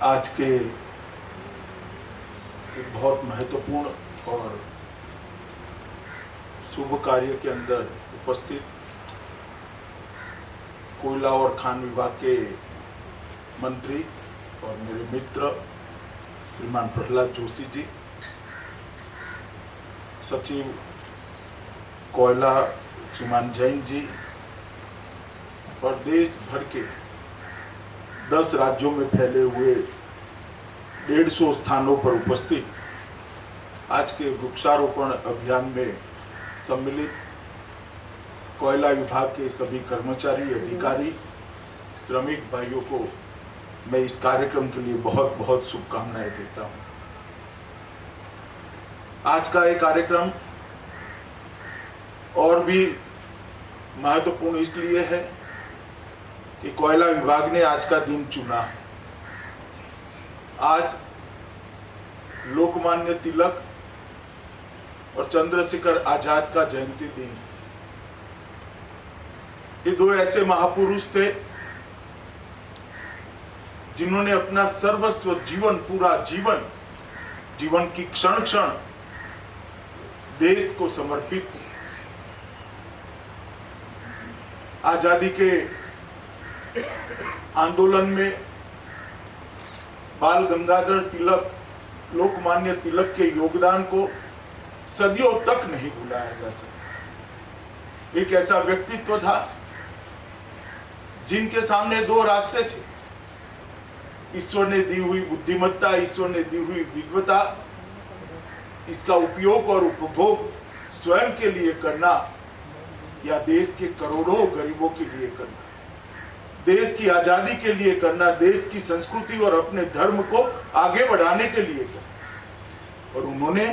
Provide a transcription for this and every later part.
आज के एक बहुत महत्वपूर्ण और शुभ कार्य के अंदर उपस्थित कोयला और खान विभाग के मंत्री और मेरे मित्र श्रीमान प्रहलाद जोशी जी, सचिव कोयला श्रीमान जैन जी और देश भर के 10 राज्यों में फैले हुए 150 स्थानों पर उपस्थित आज के वृक्षारोपण अभियान में सम्मिलित कोयला विभाग के सभी कर्मचारी, अधिकारी, श्रमिक भाइयों को मैं इस कार्यक्रम के लिए बहुत बहुत शुभकामनाएं देता हूं। आज का ये कार्यक्रम और भी महत्वपूर्ण इसलिए है कि कोयला विभाग ने आज का दिन चुना है। आज लोकमान्य तिलक और चंद्रशेखर आजाद का जयंती दिन है। ये दो ऐसे महापुरुष थे जिन्होंने अपना सर्वस्व जीवन, पूरा जीवन की क्षण क्षण देश को समर्पित किया। आजादी के आंदोलन में बाल गंगाधर तिलक, लोकमान्य तिलक के योगदान को सदियों तक नहीं भुलाया जा सकता। एक ऐसा व्यक्तित्व था जिनके सामने दो रास्ते थे, ईश्वर ने दी हुई बुद्धिमत्ता, ईश्वर ने दी हुई विद्वता, इसका उपयोग और उपभोग स्वयं के लिए करना या देश के करोड़ों गरीबों के लिए करना, देश की आजादी के लिए करना, देश की संस्कृति और अपने धर्म को आगे बढ़ाने के लिए करना। और उन्होंने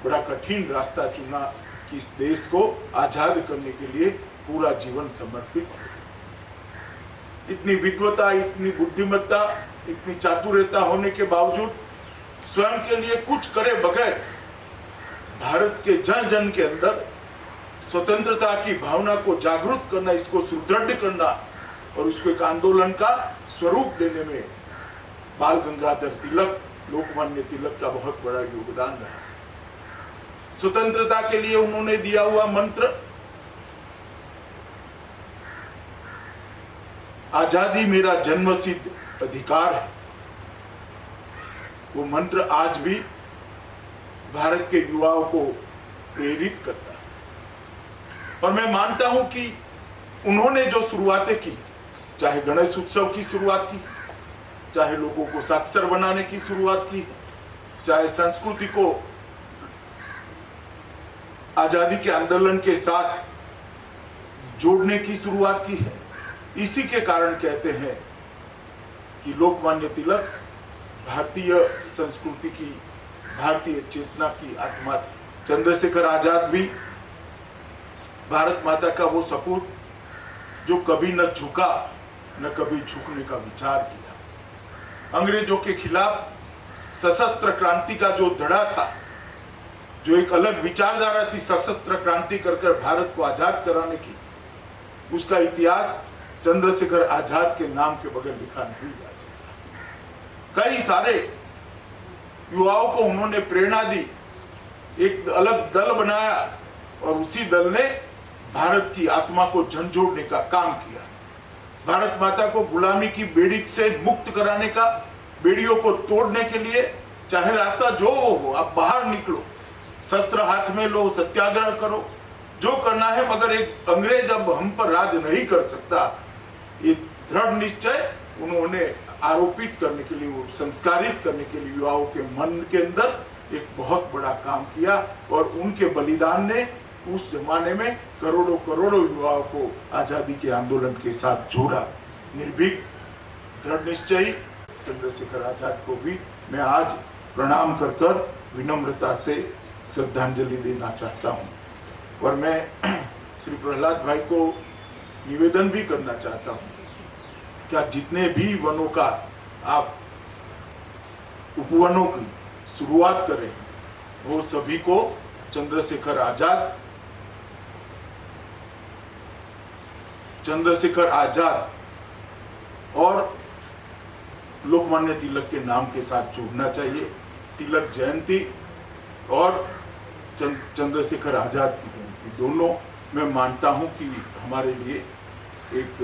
बड़ा कठिन रास्ता चुना कि इस देश को आजाद करने के लिए पूरा जीवन समर्पित किया। इतनी विद्वता, इतनी बुद्धिमत्ता, इतनी चातुर्यता होने के बावजूद स्वयं के लिए कुछ करे बगैर भारत के जन जन के अंदर स्वतंत्रता की भावना को जागरूक करना, इसको सुदृढ़ करना और उसको एक आंदोलन का स्वरूप देने में बाल गंगाधर तिलक, लोकमान्य तिलक का बहुत बड़ा योगदान रहा। स्वतंत्रता के लिए उन्होंने दिया हुआ मंत्र, आजादी मेरा जन्मसिद्ध अधिकार है, वो मंत्र आज भी भारत के युवाओं को प्रेरित करता है। और मैं मानता हूं कि उन्होंने जो शुरुआतें की, चाहे गणेश उत्सव की शुरुआत की, चाहे लोगों को साक्षर बनाने की शुरुआत की, चाहे संस्कृति को आजादी के आंदोलन के साथ जोड़ने की शुरुआत की है, इसी के कारण कहते हैं कि लोकमान्य तिलक भारतीय संस्कृति की, भारतीय चेतना की आत्मा थी। चंद्रशेखर आजाद भी भारत माता का वो सपूत जो कभी न झुका न कभी झुकने का विचार किया। अंग्रेजों के खिलाफ सशस्त्र क्रांति का जो धड़ा था, जो एक अलग विचारधारा थी सशस्त्र क्रांति कर भारत को आजाद कराने की, उसका इतिहास चंद्रशेखर आजाद के नाम के बगैर लिखा नहीं जा सकता। कई सारे युवाओं को उन्होंने प्रेरणा दी, एक अलग दल बनाया और उसी दल ने भारत की आत्मा को झंझोड़ने का काम किया। भारत माता को गुलामी की बेड़ी से मुक्त कराने का, बेड़ियों को तोड़ने के लिए चाहे रास्ता जो हो, आप बाहर निकलो, शस्त्र हाथ में लो, सत्याग्रह करो, जो करना है, मगर एक अंग्रेज अब हम पर राज नहीं कर सकता, ये दृढ़ निश्चय उन्होंने आरोपित करने के लिए, वो संस्कारित करने के लिए युवाओं के मन के अंदर एक बहुत बड़ा काम किया। और उनके बलिदान ने उस जमाने में करोड़ों युवाओं को आजादी के आंदोलन के साथ जोड़ा। निर्भीक, दृढ़ निश्चयी चंद्रशेखर आजाद को भी मैं आज प्रणाम कर विनम्रता से श्रद्धांजलि देना चाहता हूं। और मैं श्री प्रहलाद भाई को निवेदन भी करना चाहता हूं, क्या जितने भी वनों का आप उपवनों की शुरुआत करें, वो सभी को चंद्रशेखर आजाद और लोकमान्य तिलक के नाम के साथ जोड़ना चाहिए। तिलक जयंती और चंद्रशेखर आजाद की जयंती, दोनों मैं मानता हूं कि हमारे लिए एक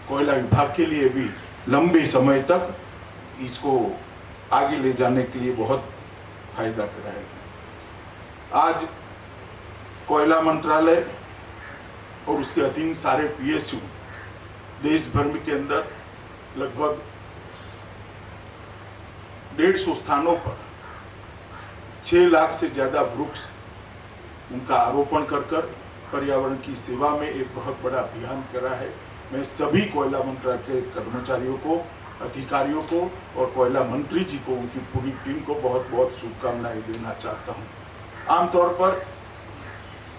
कोयला विभाग के लिए भी लंबे समय तक इसको आगे ले जाने के लिए बहुत फायदा कराएगा। आज कोयला मंत्रालय और उसके अधीन सारे पीएसयू देश भर में के अंदर लगभग 150 स्थानों पर 6 लाख से ज्यादा वृक्ष उनका आरोपण कर पर्यावरण की सेवा में एक बहुत बड़ा अभियान करा है। मैं सभी कोयला मंत्रालय के कर्मचारियों को, अधिकारियों को और कोयला मंत्री जी को, उनकी पूरी टीम को बहुत बहुत शुभकामनाएं देना चाहता हूं। आमतौर पर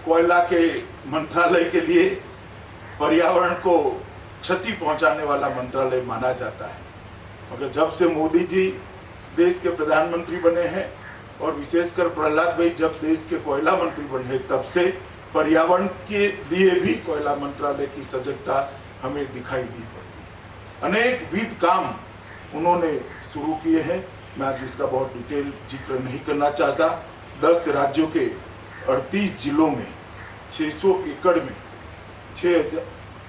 कोयला के मंत्रालय के लिए पर्यावरण को क्षति पहुंचाने वाला मंत्रालय माना जाता है, मगर जब से मोदी जी देश के प्रधानमंत्री बने हैं और विशेषकर प्रहलाद भाई जब देश के कोयला मंत्री बने, तब से पर्यावरण के लिए भी कोयला मंत्रालय की सजगता हमें दिखाई दी पड़ती है। अनेक विध काम उन्होंने शुरू किए हैं। मैं आज इसका बहुत डिटेल जिक्र नहीं करना चाहता। 10 राज्यों के 38 जिलों में 600 एकड़ में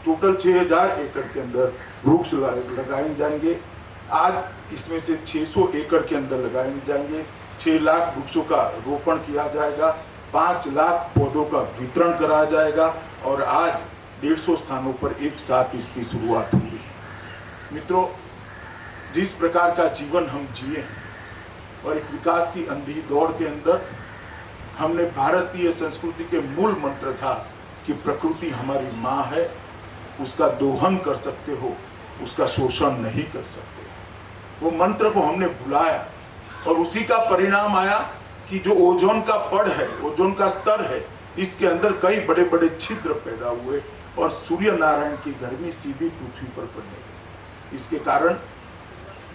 टोटल 6000 एकड़ के अंदर वृक्ष लगाए जाएंगे। आज इसमें से 600 एकड़ के अंदर लगाए जाएंगे। 6 लाख वृक्षों का रोपण किया जाएगा, 5 लाख पौधों का वितरण कराया जाएगा और आज 150 स्थानों पर एक साथ इसकी शुरुआत हुई है। मित्रों, जिस प्रकार का जीवन हम जिए हैं और एक विकास की अंधी दौड़ के अंदर हमने भारतीय संस्कृति के मूल मंत्र था कि प्रकृति हमारी माँ है, उसका दोहन कर सकते हो, उसका शोषण नहीं कर सकते। वो मंत्र को हमने भुलाया और उसी का परिणाम आया कि जो ओजोन का पड़ है, ओजोन का स्तर है, इसके अंदर कई बड़े बड़े छिद्र पैदा हुए और सूर्य नारायण की गर्मी सीधी पृथ्वी पर पड़ने लगी। इसके कारण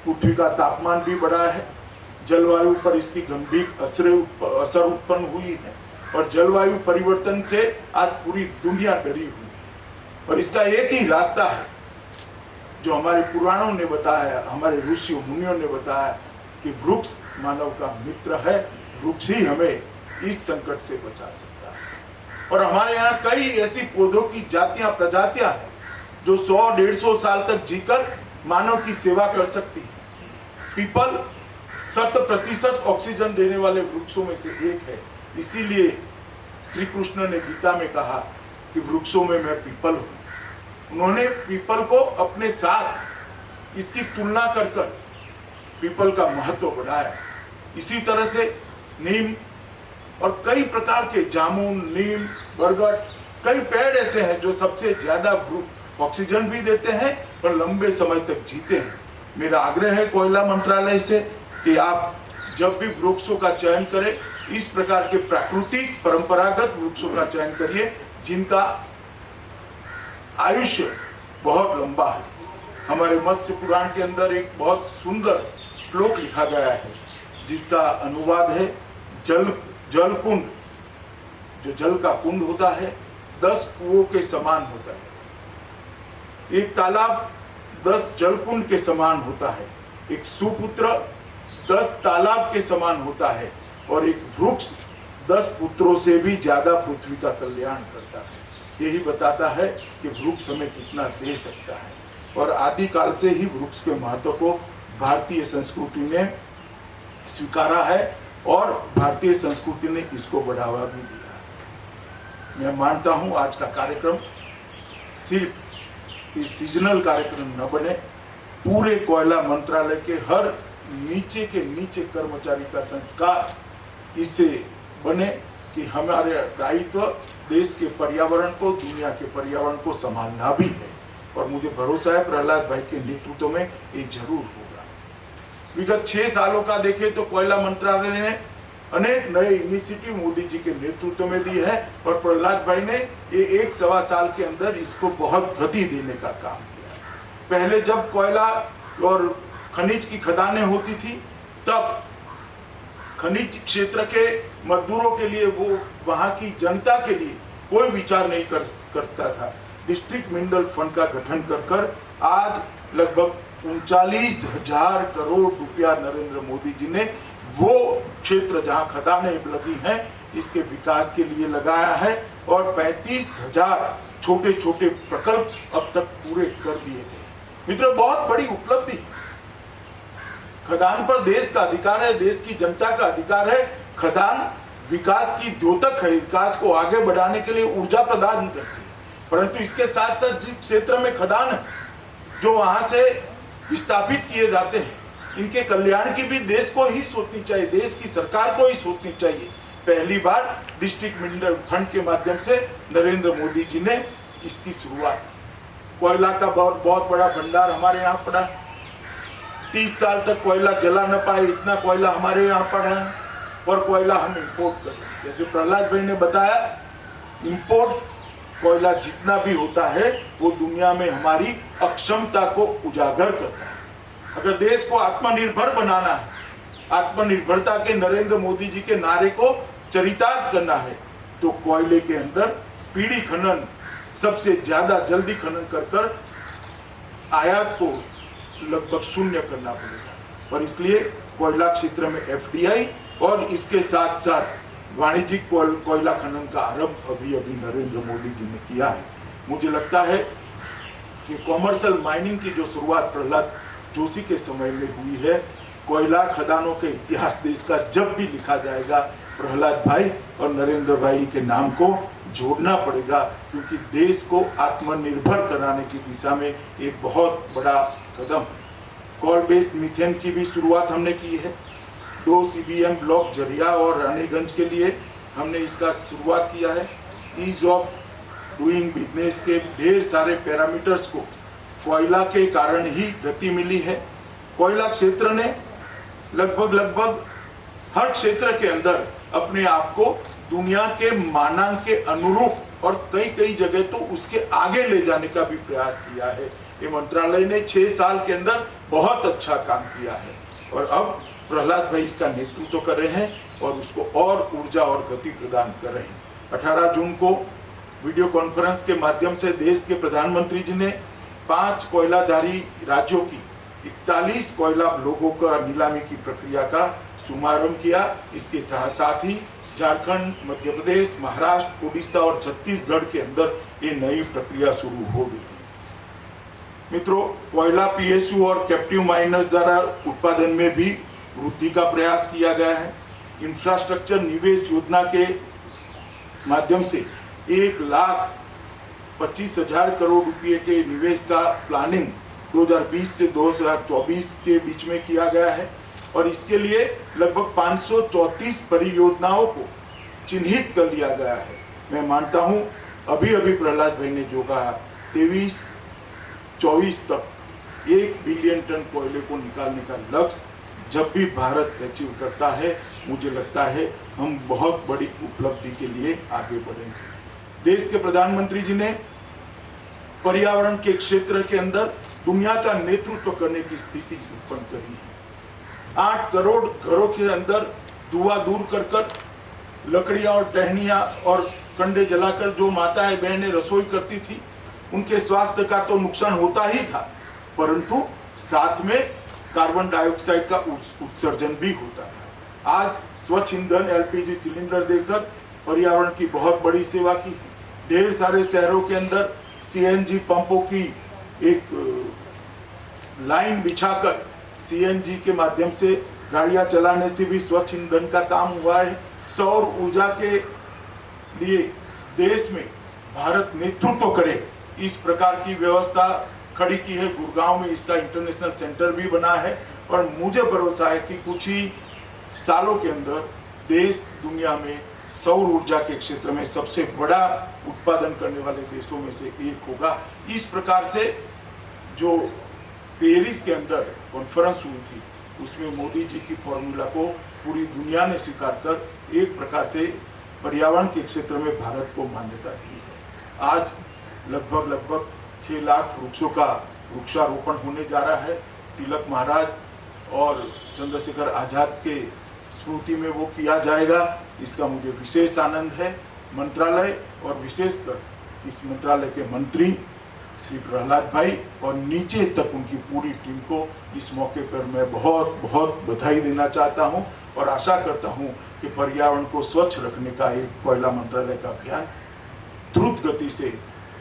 पृथ्वी का तापमान भी बढ़ा है, जलवायु पर इसकी गंभीर असर उत्पन्न हुई है और जलवायु परिवर्तन से आज पूरी दुनिया डरी हुई है। और इसका एक ही रास्ता है जो हमारे पुराणों ने बताया, हमारे ऋषियों मुनियों ने बताया कि वृक्ष मानव का मित्र है, वृक्ष ही हमें इस संकट से बचा सकता है। और हमारे यहाँ कई ऐसी पौधों की जातियां, प्रजातियां हैं जो 100-150 साल तक जीकर मानव की सेवा कर सकती है। पीपल 100% ऑक्सीजन देने वाले वृक्षों में से एक है। इसीलिए श्री कृष्ण ने गीता में कहा कि वृक्षों में मैं पीपल हूं। उन्होंने पीपल को अपने साथ इसकी तुलना कर पीपल का महत्व बढ़ाया। इसी तरह से नीम और कई प्रकार के जामुन, नीम, बरगद, कई पेड़ ऐसे हैं जो सबसे ज्यादा ऑक्सीजन भी देते हैं और लंबे समय तक जीते हैं। मेरा आग्रह है कोयला मंत्रालय से कि आप जब भी वृक्षों का चयन करें, इस प्रकार के प्राकृतिक परंपरागत वृक्षों का चयन करिए जिनका आयुष्य बहुत लंबा है। हमारे मत्स्य पुराण के अंदर एक बहुत सुंदर श्लोक लिखा गया है जिसका अनुवाद है, जल कुंड, जो जल का कुंड होता है 10 कुओं के समान होता है। एक तालाब 10 जल कुंड के समान होता है, एक सुपुत्र 10 तालाब के समान होता है और एक वृक्ष 10 पुत्रों से भी ज्यादा पृथ्वी का कल्याण करता है। यही बताता है कि वृक्ष हमें कितना दे सकता है। और आदिकाल से ही वृक्ष के महत्व को भारतीय संस्कृति ने स्वीकारा है और भारतीय संस्कृति ने इसको बढ़ावा भी दिया। मैं मानता हूं आज का कार्यक्रम सिर्फ सीजनल कार्यक्रम न बने, पूरे कोयला मंत्रालय के हर नीचे के नीचे कर्मचारी का संस्कार इससे बने कि हमारे दायित्व देश के पर्यावरण को, दुनिया के पर्यावरण को संभालना भी है। और मुझे भरोसा है प्रहलाद भाई के नेतृत्व में ये जरूर होगा। विगत 6 सालों का देखें तो कोयला मंत्रालय ने अनेक नए इनिशिएटिव मोदी जी के नेतृत्व में दी है और प्रहलाद भाई ने ये 1-1.25 साल के अंदर इसको बहुत गति देने का काम किया। पहले जब कोयला और खनिज की खदानें होती थी तब खनिज क्षेत्र के मजदूरों के लिए, वो वहां की जनता के लिए कोई विचार नहीं करता था। डिस्ट्रिक्ट मिनरल फंड का गठन कर आज लगभग 39,000 करोड़ रुपया नरेंद्र मोदी जी ने वो क्षेत्र जहां खदानें लगी हैं इसके विकास के लिए लगाया है और 35,000 छोटे छोटे प्रकल्प अब तक पूरे कर दिए गए। मित्रों, बहुत बड़ी उपलब्धि है। खदान पर देश का अधिकार है, देश की जनता का अधिकार है। खदान विकास की द्योतक है, विकास को आगे बढ़ाने के लिए ऊर्जा प्रदान करती है, परंतु इसके साथ साथ जिस क्षेत्र में खदान है जो वहां से विस्थापित किए जाते हैं, इनके कल्याण की भी देश को ही सोचनी चाहिए, देश की सरकार को ही सोचनी चाहिए। पहली बार डिस्ट्रिक्ट मिनरल फंड के माध्यम से नरेंद्र मोदी जी ने इसकी शुरुआत की। कोयला का बहुत बड़ा भंडार हमारे यहाँ पड़ा, 30 साल तक कोयला जला न पाए, इतना कोयला हमारे यहाँ पड़ा है और कोयला हम इंपोर्ट करें। जैसे प्रहलाद भाई ने बताया, इंपोर्ट कोयला जितना भी होता है वो दुनिया में हमारी अक्षमता को उजागर करता है। अगर देश को आत्मनिर्भर बनाना है, आत्मनिर्भरता के नरेंद्र मोदी जी के नारे को चरितार्थ करना है, तो कोयले के अंदर स्पीडी खनन, सबसे ज्यादा जल्दी खनन कर कर आयात को लगभग शून्य करना पड़ेगा। और इसलिए कोयला क्षेत्र में FDI और इसके साथ साथ वाणिज्यिक कोयला खनन का आरंभ अभी नरेंद्र मोदी जी ने किया है। मुझे लगता है कि कॉमर्शियल माइनिंग की जो शुरुआत प्रहलाद जोशी के समय में हुई है, कोयला खदानों के इतिहास देश का जब भी लिखा जाएगा, प्रहलाद भाई और नरेंद्र भाई के नाम को जोड़ना पड़ेगा, क्योंकि देश को आत्मनिर्भर कराने की दिशा में एक बहुत बड़ा कदम है। कोल बेस्ड मीथेन की भी शुरुआत हमने की है। 2 CBM ब्लॉक जरिया और रानीगंज के लिए हमने इसका शुरुआत किया है। ईज ऑफ डूइंग बिजनेस के ढेर सारे पैरामीटर्स को कोयला के कारण ही गति मिली है। कोयला क्षेत्र ने लगभग हर क्षेत्र के अंदर अपने आप को दुनिया के मानक के अनुरूप और कई जगह तो उसके आगे ले जाने का भी प्रयास किया है। ये मंत्रालय ने 6 साल के अंदर बहुत अच्छा काम किया है और अब प्रहलाद भाई इसका नेतृत्व कर रहे हैं और उसको और ऊर्जा और गति प्रदान कर रहे हैं। 18 जून को वीडियो कॉन्फ्रेंस के माध्यम से देश के प्रधानमंत्री जी ने 5 कोयलाधारी राज्यों की 41 कोयला लोगों का नीलामी की प्रक्रिया का शुभारंभ किया। इसके साथ ही झारखंड, मध्य प्रदेश, महाराष्ट्र, उड़ीसा और छत्तीसगढ़ के अंदर ये नई प्रक्रिया शुरू हो गई। मित्रों, कोयला PSU और कैप्टिव माइनर्स द्वारा उत्पादन में भी वृद्धि का प्रयास किया गया है। इंफ्रास्ट्रक्चर निवेश योजना के माध्यम से 1,25,000 करोड़ रुपए के निवेश का प्लानिंग 2020 से 2024 के बीच में किया गया है और इसके लिए लगभग 534 परियोजनाओं को चिन्हित कर लिया गया है। मैं मानता हूं अभी प्रहलाद भाई ने जो कहा, 23-24 तक 1 बिलियन टन कोयले को निकालने का लक्ष्य जब भी भारत अचीव करता है, मुझे लगता है हम बहुत बड़ी उपलब्धि के लिए आगे बढ़ेंगे। देश के प्रधानमंत्री जी ने पर्यावरण के क्षेत्र के अंदर दुनिया का नेतृत्व करने की स्थिति उत्पन्न करी है। 8 करोड़ घरों के अंदर धुआं दूर कर लकड़ियां और टहनियां और कंडे जलाकर जो माताएं बहनें रसोई करती थी, उनके स्वास्थ्य का तो नुकसान होता ही था, परंतु साथ में कार्बन डाइऑक्साइड का उत्सर्जन भी होता था। आज स्वच्छ ईंधन LPG सिलेंडर देकर पर्यावरण की बहुत बड़ी सेवा की। ढेर सारे शहरों के अंदर CNG पंपों की एक लाइन बिछाकर CNG के माध्यम से गाड़ियां चलाने से भी स्वच्छ ईंधन का काम हुआ है। सौर ऊर्जा के लिए देश में भारत नेतृत्व करे, इस प्रकार की व्यवस्था खड़ी की है। गुड़गांव में इसका इंटरनेशनल सेंटर भी बना है और मुझे भरोसा है कि कुछ ही सालों के अंदर देश दुनिया में सौर ऊर्जा के क्षेत्र में सबसे बड़ा उत्पादन करने वाले देशों में से एक होगा। इस प्रकार से जो पेरिस के अंदर कॉन्फ्रेंस हुई थी, उसमें मोदी जी की फॉर्मूला को पूरी दुनिया ने स्वीकार कर एक प्रकार से पर्यावरण के क्षेत्र में भारत को मान्यता दी है। आज लगभग 6 लाख वृक्षों का वृक्षारोपण होने जा रहा है। तिलक महाराज और चंद्रशेखर आजाद के स्मृति में वो किया जाएगा। इसका मुझे विशेष आनंद है। मंत्रालय और विशेषकर इस मंत्रालय के मंत्री श्री प्रहलाद भाई और नीचे तक उनकी पूरी टीम को इस मौके पर मैं बहुत बहुत बधाई देना चाहता हूं और आशा करता हूं कि पर्यावरण को स्वच्छ रखने का एक कोयला मंत्रालय का अभियान द्रुत गति से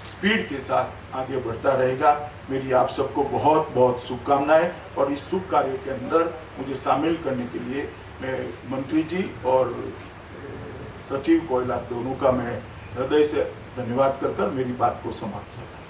स्पीड के साथ आगे बढ़ता रहेगा। मेरी आप सबको बहुत बहुत शुभकामनाएं और इस शुभ कार्य के अंदर मुझे शामिल करने के लिए मैं मंत्री जी और सचिव कोयला दोनों का मैं हृदय से धन्यवाद कर मेरी बात को समाप्त करता हूं।